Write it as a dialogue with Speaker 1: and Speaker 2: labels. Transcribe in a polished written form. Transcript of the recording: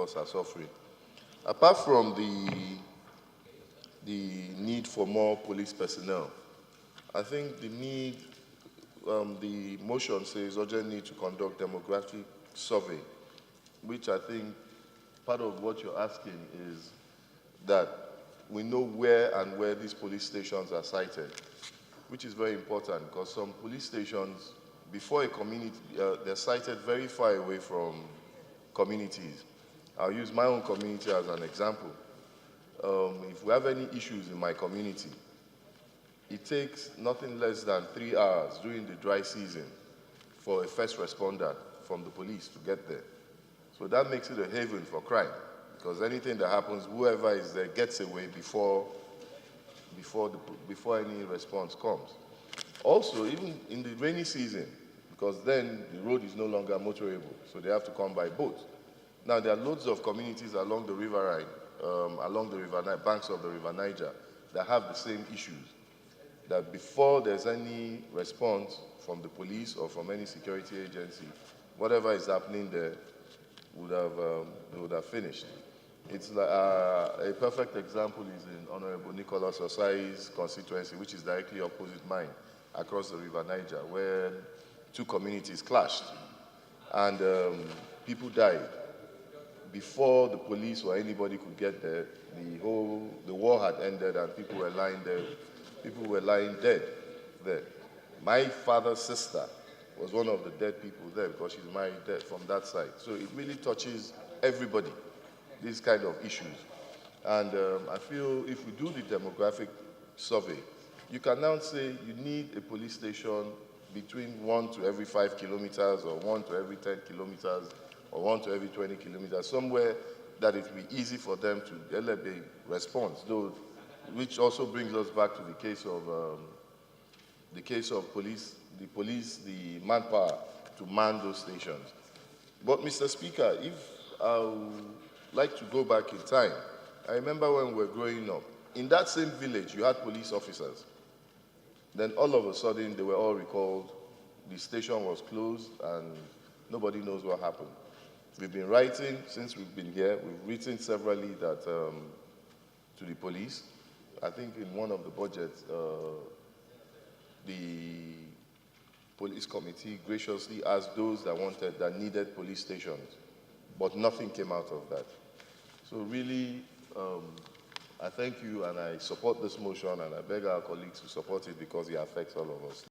Speaker 1: us are suffering. Apart from the need for more police personnel, I think the need, the motion says urgent need to conduct demographic survey, which I think part of what you're asking is that we know where and where these police stations are sited, which is very important because some police stations, before a community, they're sited very far away from communities. I'll use my own community as an example. If we have any issues in my community, it takes nothing less than 3 hours during the dry season for a first responder from the police to get there. So that makes it a haven for crime, because anything that happens, whoever is there gets away before any response comes. Also, even in the rainy season, because then the road is no longer motorable, so they have to come by boat. Now, there are loads of communities along the river banks of the River Niger, that have the same issues, that before there's any response from the police or from any security agency, whatever is happening there would have finished. It's like, a perfect example is in Honorable Nicholas Osai's constituency, which is directly opposite mine, across the River Niger, where two communities clashed and people died. Before the police or anybody could get there, the war had ended and people were lying there. People were lying dead there. My father's sister was one of the dead people there because she's married there from that side. So it really touches everybody, these kind of issues. And I feel if we do the demographic survey, you can now say you need a police station between 1 to every 5 kilometers or 1 to every 10 kilometers or 1 to every 20 kilometers, somewhere that it will be easy for them to elevate response, though, which also brings us back to the case of police, the manpower to man those stations. But Mr. Speaker, if I would like to go back in time, I remember when we were growing up, in that same village, you had police officers. Then all of a sudden, they were all recalled, the station was closed, and nobody knows what happened. We've been writing, since we've been here, we've written severally that to the police. I think in one of the budgets, the police committee graciously asked those that needed police stations, but nothing came out of that. So really, I thank you and I support this motion and I beg our colleagues to support it because it affects all of us.